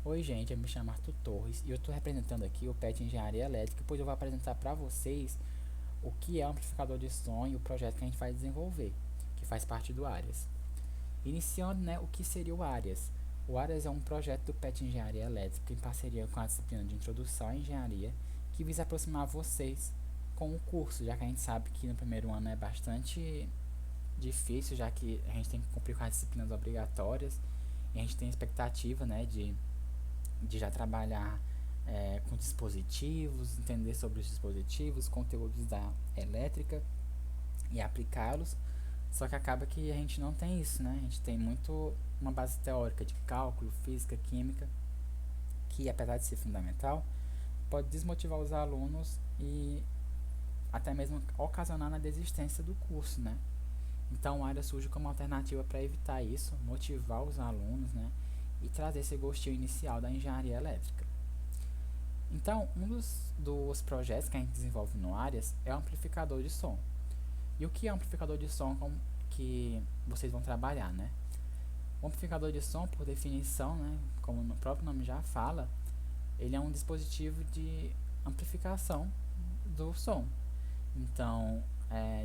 Oi, gente, eu me chamo Arthur Torres e eu estou representando aqui o PET Engenharia Elétrica, pois eu vou apresentar para vocês o que é o amplificador de som e o projeto que a gente vai desenvolver, que faz parte do ARIAS. Iniciando, né, o que seria o ARIAS? O ARIAS é um projeto do PET Engenharia Elétrica em parceria com a disciplina de Introdução à Engenharia, que visa aproximar vocês com o curso, já que a gente sabe que no primeiro ano é bastante difícil, já que a gente tem que cumprir com as disciplinas obrigatórias e a gente tem expectativa, né, de já trabalhar com dispositivos, entender sobre os dispositivos, conteúdos da elétrica e aplicá-los. Só que acaba que a gente não tem isso, né? A gente tem muito uma base teórica de cálculo, física, química, que apesar de ser fundamental, pode desmotivar os alunos e até mesmo ocasionar na desistência do curso, né? Então a área surge como alternativa para evitar isso, motivar os alunos, né? E trazer esse gostinho inicial da engenharia elétrica. Então, um dos projetos que a gente desenvolve no Arias é o amplificador de som. E o que é um amplificador de som que vocês vão trabalhar, né? O amplificador de som, por definição, né, como o próprio nome já fala, ele é um dispositivo de amplificação do som. Então,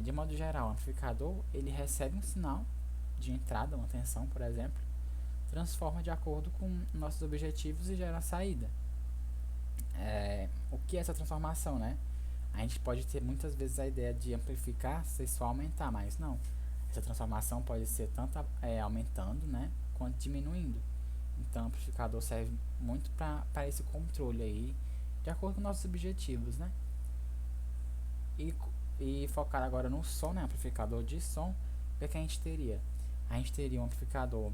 de modo geral, o amplificador ele recebe um sinal de entrada, uma tensão, por exemplo, transforma de acordo com nossos objetivos e gera a saída. O que é essa transformação, né? A gente pode ter muitas vezes a ideia de amplificar ser só aumentar, mas não. Essa transformação pode ser tanto aumentando, né, quanto diminuindo. Então, o amplificador serve muito para esse controle aí, de acordo com nossos objetivos, né? E, e focar agora no som, né, amplificador de som, o que, é que a gente teria? A gente teria um amplificador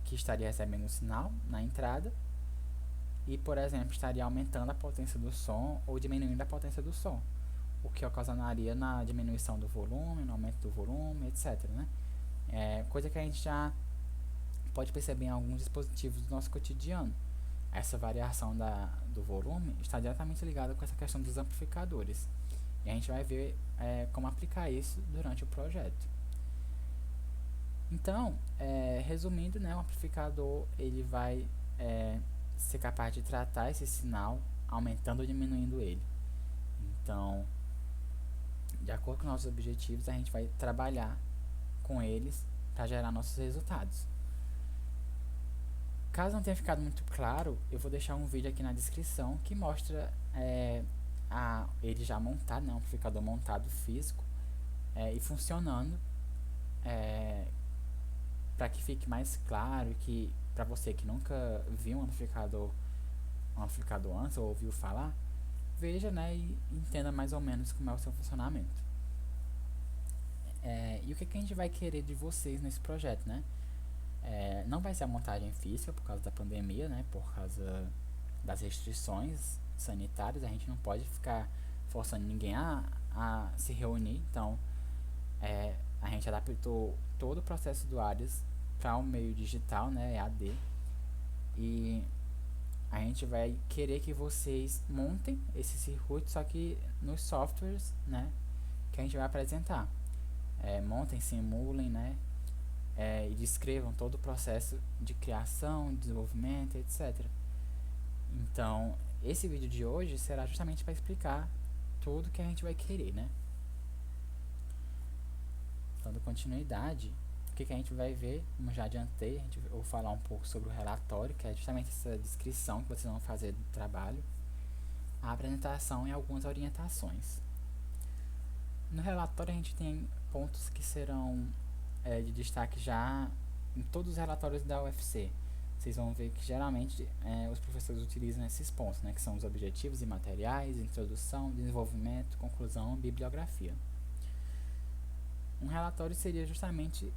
que estaria recebendo um sinal na entrada e, por exemplo, estaria aumentando a potência do som ou diminuindo a potência do som, o que ocasionaria na diminuição do volume, no aumento do volume, etc, né? Coisa que a gente já pode perceber em alguns dispositivos do nosso cotidiano. Essa variação do volume está diretamente ligada com essa questão dos amplificadores. E a gente vai ver como aplicar isso durante o projeto. Então, resumindo, né, o amplificador ele vai ser capaz de tratar esse sinal, aumentando ou diminuindo ele. Então, de acordo com nossos objetivos, a gente vai trabalhar com eles para gerar nossos resultados. Caso não tenha ficado muito claro, eu vou deixar um vídeo aqui na descrição que mostra ele já montado, né, um amplificador montado físico e funcionando, para que fique mais claro que para você que nunca viu um amplificador antes ou ouviu falar, veja, né, e entenda mais ou menos como é o seu funcionamento. E o que a gente vai querer de vocês nesse projeto, né? Não vai ser a montagem física por causa da pandemia, né? Por causa das restrições sanitárias, a gente não pode ficar forçando ninguém a se reunir. Então, a gente adaptou todo o processo do ARIAS para o meio digital, né? EAD. E a gente vai querer que vocês montem esse circuito, só que nos softwares, né? Que a gente vai apresentar. Montem, simulem, né? E descrevam todo o processo de criação, desenvolvimento, etc. Então, esse vídeo de hoje será justamente para explicar tudo que a gente vai querer, né? Dando continuidade, o que a gente vai ver, como já adiantei, eu vou falar um pouco sobre o relatório, que é justamente essa descrição que vocês vão fazer do trabalho, a apresentação e algumas orientações. No relatório a gente tem pontos que serão de destaque já em todos os relatórios da UFC. Vocês vão ver que geralmente os professores utilizam esses pontos, né, que são os objetivos e materiais, introdução, desenvolvimento, conclusão, bibliografia. Um relatório seria justamente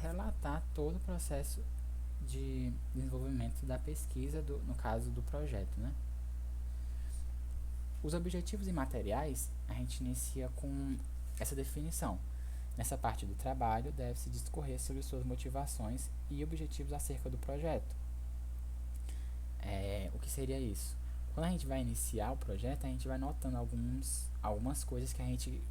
relatar todo o processo de desenvolvimento da pesquisa, no caso do projeto, né? Os objetivos e materiais a gente inicia com essa definição. Nessa parte do trabalho, deve-se discorrer sobre suas motivações e objetivos acerca do projeto. O que seria isso? Quando a gente vai iniciar o projeto, a gente vai notando algumas coisas que a gente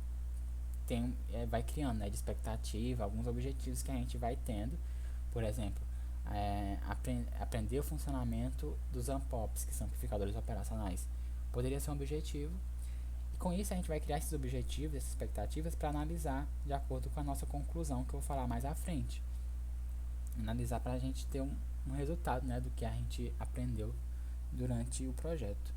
vai criando, né, de expectativa, alguns objetivos que a gente vai tendo. Por exemplo, aprender o funcionamento dos AMPOPs, que são amplificadores operacionais. Poderia ser um objetivo. E com isso a gente vai criar esses objetivos, essas expectativas para analisar de acordo com a nossa conclusão, que eu vou falar mais à frente. Analisar para a gente ter um resultado, né, do que a gente aprendeu durante o projeto.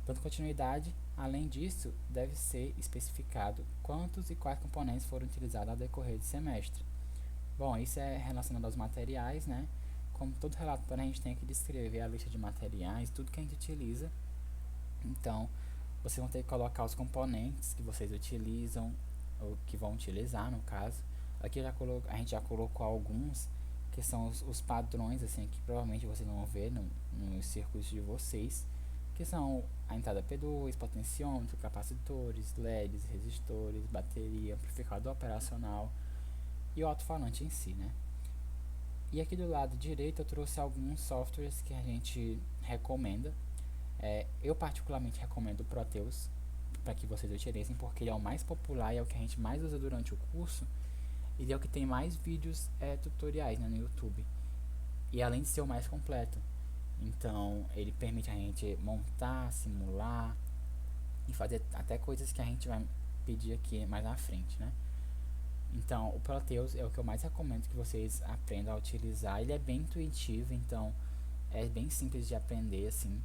Dando continuidade, além disso, deve ser especificado quantos e quais componentes foram utilizados ao decorrer do semestre. Bom, isso é relacionado aos materiais, né? Como todo relatório, a gente tem que descrever a lista de materiais, tudo que a gente utiliza. Então, vocês vão ter que colocar os componentes que vocês utilizam, ou que vão utilizar, no caso. Aqui a gente já colocou alguns, que são os padrões, assim, que provavelmente vocês vão ver nos circuitos de vocês, que são a entrada P2, potenciômetro, capacitores, LEDs, resistores, bateria, amplificador operacional e o alto-falante em si, né? E aqui do lado direito eu trouxe alguns softwares que a gente recomenda. Eu particularmente recomendo o Proteus para que vocês utilizem, porque ele é o mais popular e é o que a gente mais usa durante o curso. Ele é o que tem mais vídeos tutoriais, né, no YouTube. E além de ser o mais completo. Então ele permite a gente montar, simular e fazer até coisas que a gente vai pedir aqui mais na frente, né? Então o Proteus é o que eu mais recomendo que vocês aprendam a utilizar. Ele é bem intuitivo, então é bem simples de aprender, assim.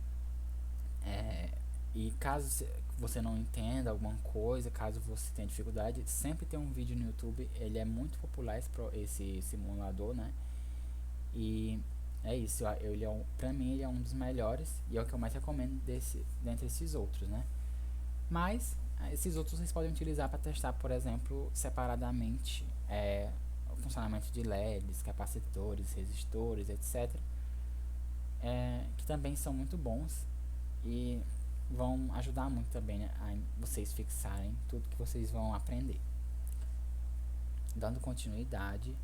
E caso você não entenda alguma coisa, caso você tenha dificuldade, sempre tem um vídeo no YouTube. Ele é muito popular, esse simulador, né? E é isso, pra mim ele é um dos melhores e é o que eu mais recomendo dentre esses outros, né? Mas esses outros vocês podem utilizar para testar, por exemplo, separadamente o funcionamento de LEDs, capacitores, resistores, etc. Que também são muito bons e vão ajudar muito também, né, a vocês fixarem tudo que vocês vão aprender. Dando continuidade,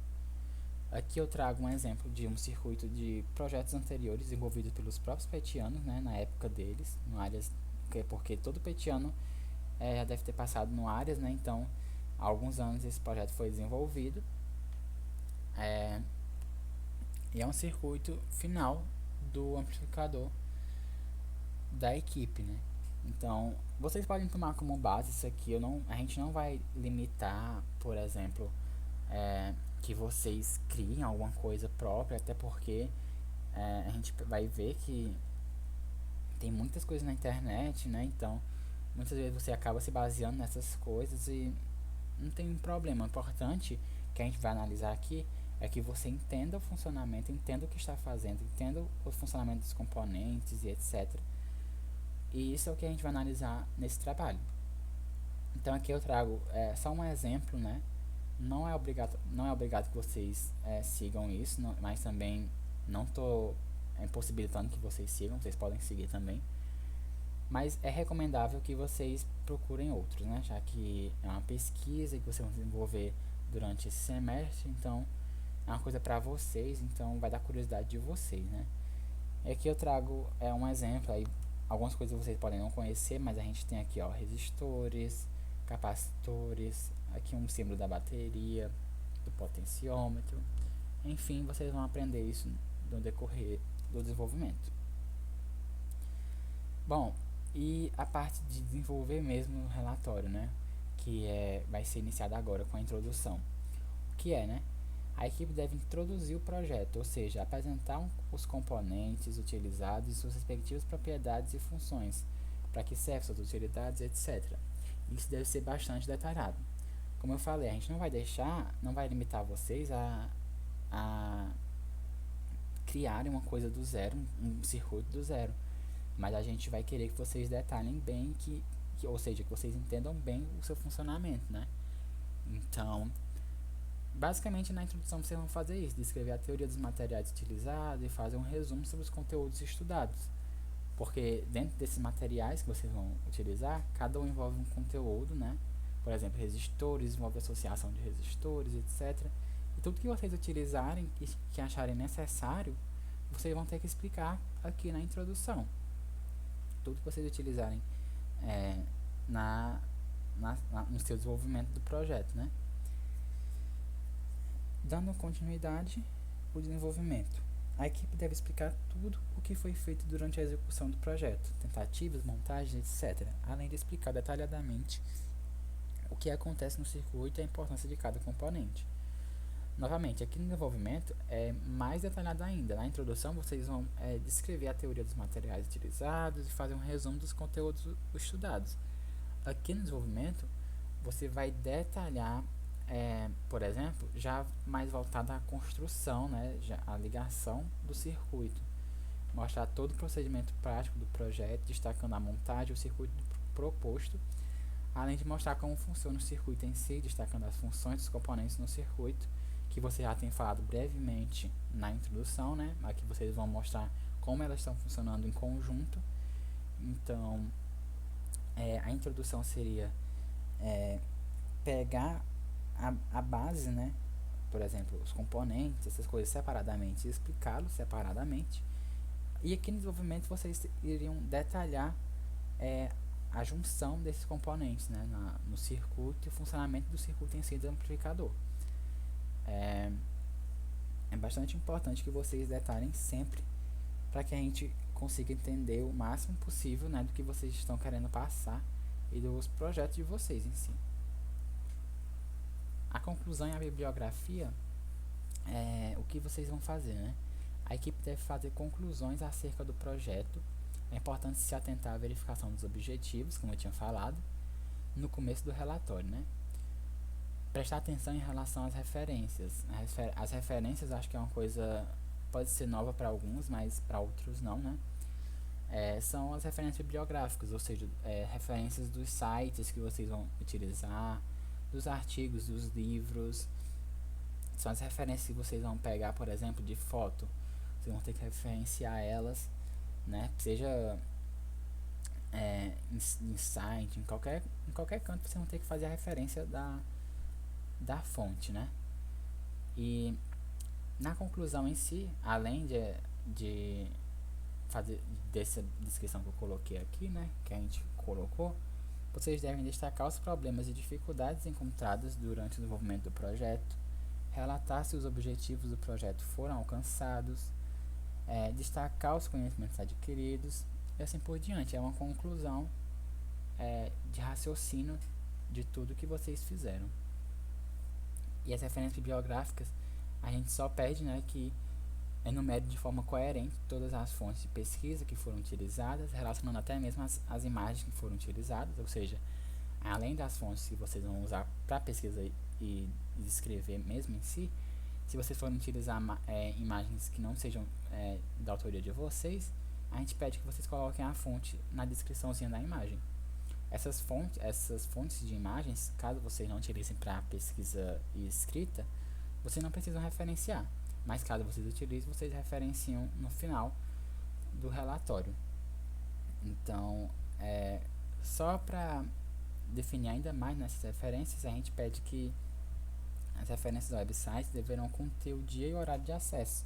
aqui eu trago um exemplo de um circuito de projetos anteriores desenvolvidos pelos próprios petianos, né, na época deles, no Arias, porque todo petiano já deve ter passado no Arias, né, então há alguns anos esse projeto foi desenvolvido. E é um circuito final do amplificador da equipe, né? Então, vocês podem tomar como base isso aqui. A gente não vai limitar, por exemplo, que vocês criem alguma coisa própria, até porque a gente vai ver que tem muitas coisas na internet, né? Então, muitas vezes você acaba se baseando nessas coisas e não tem problema. O importante que a gente vai analisar aqui é que você entenda o funcionamento, entenda o que está fazendo, entenda o funcionamento dos componentes e etc. E isso é o que a gente vai analisar nesse trabalho. Então aqui eu trago só um exemplo, né? Não é obrigado que vocês sigam isso, mas também não estou impossibilitando que vocês sigam, vocês podem seguir também. Mas é recomendável que vocês procurem outros, né? Já que é uma pesquisa que vocês vão desenvolver durante esse semestre, então é uma coisa para vocês, então vai dar curiosidade de vocês, né? E aqui eu trago um exemplo, aí algumas coisas vocês podem não conhecer, mas a gente tem aqui, ó, resistores, capacitores, aqui um símbolo da bateria, do potenciômetro, enfim, vocês vão aprender isso no decorrer do desenvolvimento. Bom, e a parte de desenvolver mesmo o relatório, né, que vai ser iniciada agora com a introdução. O que né? A equipe deve introduzir o projeto, ou seja, apresentar os componentes utilizados e suas respectivas propriedades e funções, para que servem suas utilidades, etc. Isso deve ser bastante detalhado. Como eu falei, a gente não vai limitar vocês a criarem uma coisa do zero, um circuito do zero, mas a gente vai querer que vocês detalhem bem, ou seja, que vocês entendam bem o seu funcionamento, né? Então, basicamente na introdução vocês vão fazer isso, descrever a teoria dos materiais utilizados e fazer um resumo sobre os conteúdos estudados. Porque dentro desses materiais que vocês vão utilizar, cada um envolve um conteúdo, né? Por exemplo, resistores, envolve associação de resistores, etc. E tudo que vocês utilizarem e que acharem necessário, vocês vão ter que explicar aqui na introdução. Tudo que vocês utilizarem no seu desenvolvimento do projeto, né? Dando continuidade, o desenvolvimento. A equipe deve explicar tudo o que foi feito durante a execução do projeto, tentativas, montagens, etc., além de explicar detalhadamente o que acontece no circuito e a importância de cada componente. Novamente, aqui no desenvolvimento é mais detalhado ainda. Na introdução, vocês vão descrever a teoria dos materiais utilizados e fazer um resumo dos conteúdos estudados. Aqui no desenvolvimento, você vai detalhar, por exemplo, já mais voltado à construção, né, já a ligação do circuito. Mostrar todo o procedimento prático do projeto, destacando a montagem, o circuito proposto, além de mostrar como funciona o circuito em si, destacando as funções dos componentes no circuito, que você já tem falado brevemente na introdução, né? Aqui vocês vão mostrar como elas estão funcionando em conjunto. Então, a introdução seria pegar a base, né? Por exemplo, os componentes, essas coisas separadamente e explicá-los separadamente. E aqui no desenvolvimento vocês iriam detalhar a junção desses componentes, né, no circuito e o funcionamento do circuito em si do amplificador. É bastante importante que vocês detalhem sempre para que a gente consiga entender o máximo possível, né, do que vocês estão querendo passar e dos projetos de vocês em si. A conclusão e a bibliografia o que vocês vão fazer, né? A equipe deve fazer conclusões acerca do projeto. É importante se atentar à verificação dos objetivos, como eu tinha falado, no começo do relatório, né? Prestar atenção em relação às referências. As referências acho que é uma coisa, pode ser nova para alguns, mas para outros não, né? São as referências bibliográficas, ou seja, referências dos sites que vocês vão utilizar, dos artigos, dos livros. São as referências que vocês vão pegar, por exemplo, de foto. Vocês vão ter que referenciar elas, né? Seja em site, em qualquer canto, vocês vão ter que fazer a referência da fonte, né? E na conclusão em si, além de fazer dessa descrição que eu coloquei aqui, né? Que a gente colocou, vocês devem destacar os problemas e dificuldades encontrados durante o desenvolvimento do projeto, relatar se os objetivos do projeto foram alcançados, destacar os conhecimentos adquiridos e assim por diante. É uma conclusão de raciocínio de tudo que vocês fizeram. E as referências bibliográficas, a gente só pede, né, que enumere de forma coerente todas as fontes de pesquisa que foram utilizadas, relacionando até mesmo as imagens que foram utilizadas, ou seja, além das fontes que vocês vão usar para pesquisa e descrever mesmo em si, se vocês forem utilizar imagens que não sejam da autoria de vocês, a gente pede que vocês coloquem a fonte na descriçãozinha da imagem. Essas fontes de imagens, caso vocês não utilizem para pesquisa e escrita, vocês não precisam referenciar, mas caso vocês utilizem, vocês referenciam no final do relatório. Então, só para definir ainda mais nessas referências, a gente pede que as referências do website deverão conter o dia e o horário de acesso,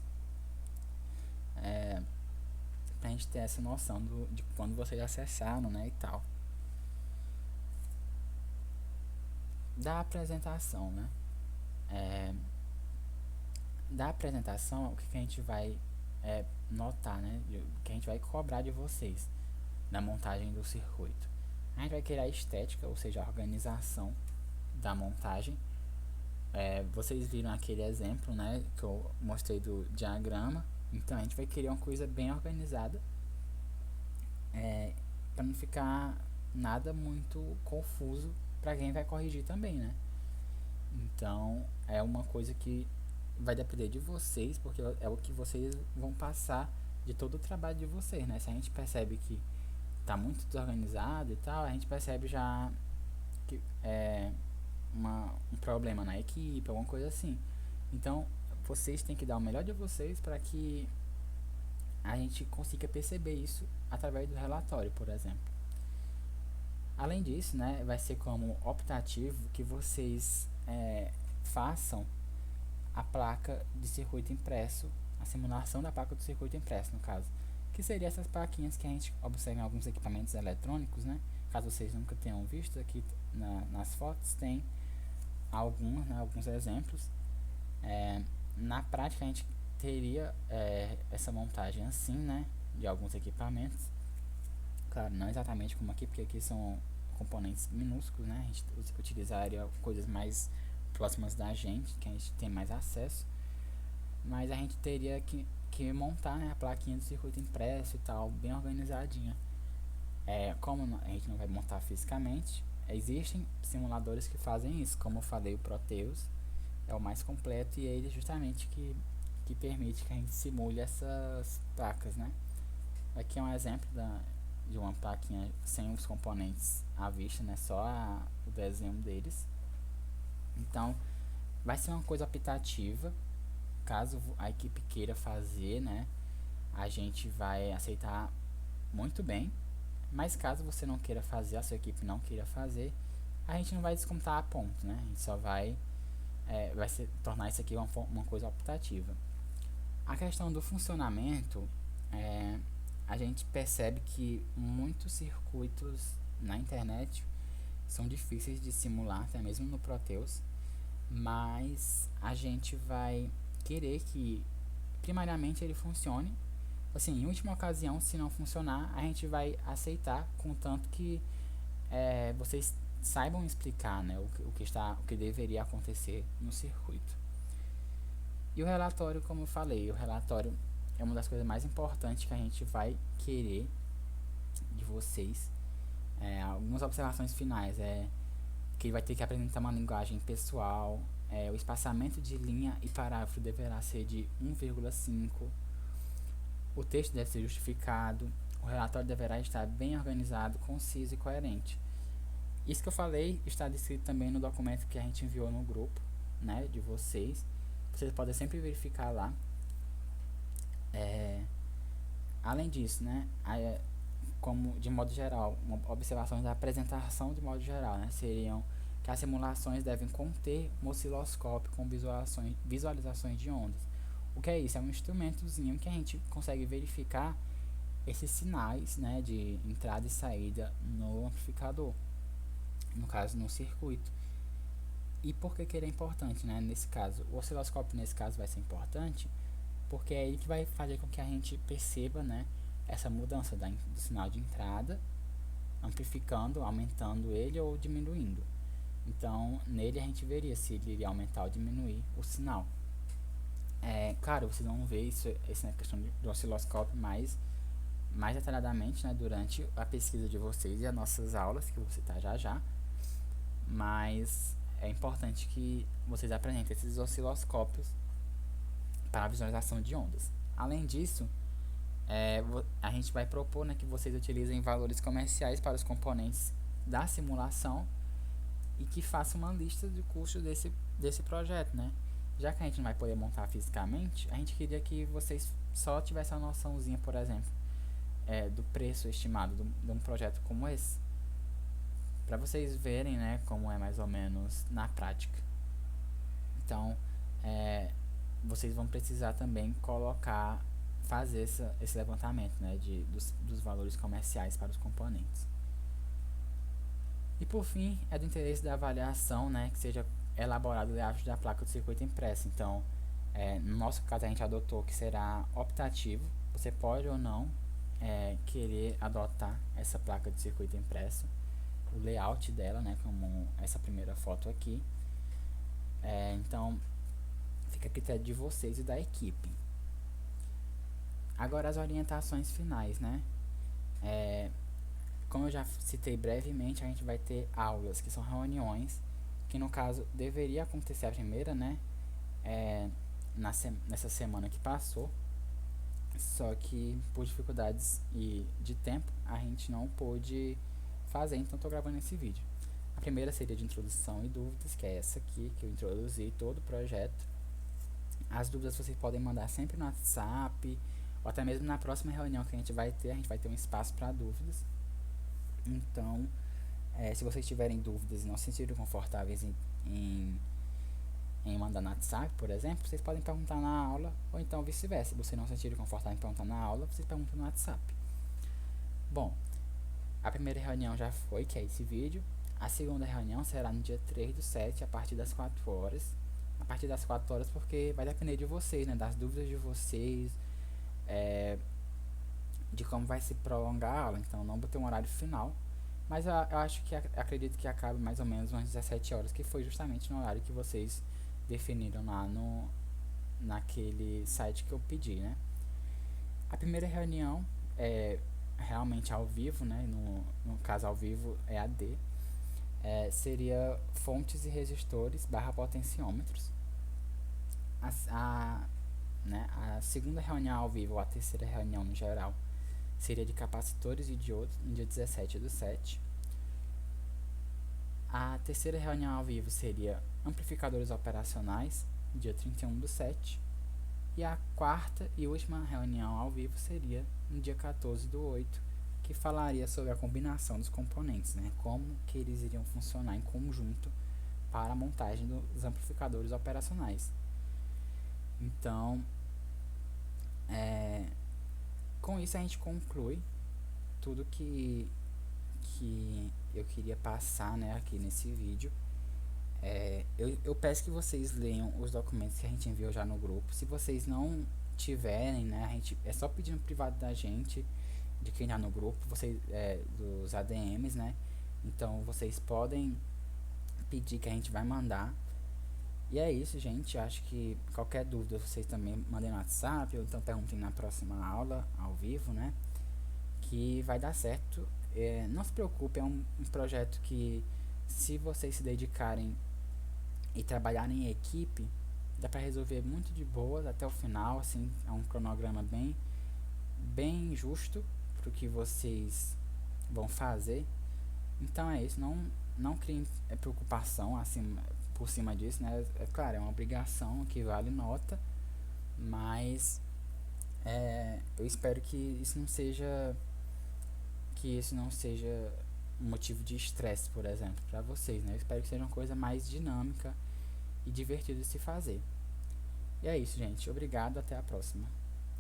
para a gente ter essa noção de quando vocês acessaram, né, e tal. Da apresentação, né? Da apresentação, o que a gente vai notar, né? O que a gente vai cobrar de vocês na montagem do circuito. A gente vai querer a estética, ou seja, a organização da montagem. Vocês viram aquele exemplo, né, que eu mostrei do diagrama. Então a gente vai querer uma coisa bem organizada, para não ficar nada muito confuso para quem vai corrigir também, né? Então é uma coisa que vai depender de vocês, porque é o que vocês vão passar de todo o trabalho de vocês, né? Se a gente percebe que tá muito desorganizado e tal, a gente percebe já que um problema na equipe, alguma coisa assim. Então vocês têm que dar o melhor de vocês para que a gente consiga perceber isso através do relatório, por exemplo. Além disso, né, vai ser como optativo que vocês façam a placa de circuito impresso, a simulação da placa do circuito impresso, no caso, que seria essas plaquinhas que a gente observa em alguns equipamentos eletrônicos, né? Caso vocês nunca tenham visto, aqui nas fotos tem alguns exemplos. Na prática, a gente teria essa montagem assim, né, de alguns equipamentos. Claro, não exatamente como aqui, porque aqui são componentes minúsculos, né, a gente utilizaria coisas mais próximas da gente, que a gente tem mais acesso, mas a gente teria que montar, né, a plaquinha do circuito impresso e tal, bem organizadinha. Como a gente não vai montar fisicamente, existem simuladores que fazem isso, como eu falei, o Proteus é o mais completo e ele justamente que permite que a gente simule essas placas, né? Aqui é um exemplo de uma plaquinha sem os componentes à vista, né? Só o desenho deles. Então, vai ser uma coisa optativa, caso a equipe queira fazer, né? A gente vai aceitar muito bem, mas caso você não queira fazer, a sua equipe não queira fazer, a gente não vai descontar a ponto, né? A gente só vai tornar isso aqui uma coisa optativa. A questão do funcionamento, a gente percebe que muitos circuitos na internet são difíceis de simular, até mesmo no Proteus, mas a gente vai querer que primariamente ele funcione. Assim, em última ocasião, se não funcionar, a gente vai aceitar, contanto que vocês saibam explicar, né, o que deveria acontecer no circuito. E o relatório, como eu falei, o relatório é uma das coisas mais importantes que a gente vai querer de vocês. Algumas observações finais que ele vai ter que apresentar uma linguagem pessoal, o espaçamento de linha e parágrafo deverá ser de 1,5, o texto deve ser justificado, o relatório deverá estar bem organizado, conciso e coerente. Isso que eu falei está descrito também no documento que a gente enviou no grupo, né, de vocês. Vocês podem sempre verificar lá. Além disso, né, como de modo geral, observações da apresentação de modo geral, né, seriam que as simulações devem conter um osciloscópio com visualizações de ondas. O que é isso? É um instrumentozinho que a gente consegue verificar esses sinais, né, de entrada e saída no amplificador, no caso no circuito. E por que ele é importante, né, nesse caso? O osciloscópio nesse caso vai ser importante porque é ele que vai fazer com que a gente perceba, né, essa mudança do sinal de entrada, amplificando, aumentando ele ou diminuindo. Então, nele a gente veria se ele iria aumentar ou diminuir o sinal. Claro, vocês vão ver essa é a questão do osciloscópio mais detalhadamente, né, durante a pesquisa de vocês e as nossas aulas, que eu vou citar já. Mas é importante que vocês apresentem esses osciloscópios para a visualização de ondas. Além disso, a gente vai propor, né, que vocês utilizem valores comerciais para os componentes da simulação e que façam uma lista de custos desse projeto, né? Já que a gente não vai poder montar fisicamente, a gente queria que vocês só tivessem uma noçãozinha, por exemplo, do preço estimado de um projeto como esse, para vocês verem, né, como é mais ou menos na prática. Então, vocês vão precisar também fazer esse levantamento, né, dos valores comerciais para os componentes. E por fim, é do interesse da avaliação, né, que seja elaborado o layout da placa do circuito impresso. Então, no nosso caso, a gente adotou que será optativo. Você pode ou não querer adotar essa placa de circuito impresso, o layout dela, né, como essa primeira foto aqui. Então, fica a critério de vocês e da equipe. Agora as orientações finais, né? Como eu já citei brevemente, a gente vai ter aulas, que são reuniões, que no caso deveria acontecer a primeira, né? Nessa semana que passou, só que por dificuldades de tempo a gente não pôde fazer, então estou gravando esse vídeo. A primeira seria de introdução e dúvidas, que é essa aqui, que eu introduzi todo o projeto. As dúvidas vocês podem mandar sempre no WhatsApp, ou até mesmo na próxima reunião que a gente vai ter um espaço para dúvidas. Então, se vocês tiverem dúvidas e não se sentirem confortáveis em mandar no WhatsApp, por exemplo, vocês podem perguntar na aula, ou então vice-versa. Se vocês não se sentirem confortáveis em perguntar na aula, vocês perguntam no WhatsApp. Bom, a primeira reunião já foi, que é esse vídeo. A segunda reunião será no dia 3/7, a partir das 4 horas. A gente vai ter uma reunião, né, com essa primeira foto aqui. A gente vai ter uma reunião, a partir das 4 horas, porque vai depender de vocês, né? Das dúvidas de vocês, de como vai se prolongar a aula. Então, não botei um horário final, mas eu acho que acredito que acabe mais ou menos umas 17 horas, que foi justamente no horário que vocês definiram lá naquele site que eu pedi, né? A primeira reunião é realmente ao vivo, né? No caso ao vivo é AD. Seria fontes e resistores barra potenciômetros. A, né, a segunda reunião ao vivo, ou a terceira reunião no geral, seria de capacitores e diodos no dia 17/7. A terceira reunião ao vivo seria amplificadores operacionais, dia 31/7. E a quarta e última reunião ao vivo seria no dia 14/8, que falaria sobre a combinação dos componentes, né? Como que eles iriam funcionar em conjunto para a montagem dos amplificadores operacionais. Então, com isso a gente conclui tudo que eu queria passar, né, aqui nesse vídeo. Eu peço que vocês leiam os documentos que a gente enviou já no grupo. Se vocês não tiverem, né, a gente, é só pedir no privado da gente, de quem está no grupo, vocês, dos ADMs, né? Então vocês podem pedir que a gente vai mandar. E é isso, gente. Acho que qualquer dúvida vocês também mandem no WhatsApp, ou então perguntem na próxima aula ao vivo, né? Que vai dar certo. Não se preocupe, é um projeto que, se vocês se dedicarem e trabalharem em equipe, dá para resolver muito de boas até o final. Assim, é um cronograma bem justo para o que vocês vão fazer. Então é isso, não criem preocupação assim, por cima disso, né? É claro, é uma obrigação que vale nota, mas eu espero que isso não seja um motivo de estresse, por exemplo, para vocês, né? Eu espero que seja uma coisa mais dinâmica e divertida de se fazer. E é isso, gente. Obrigado, até a próxima.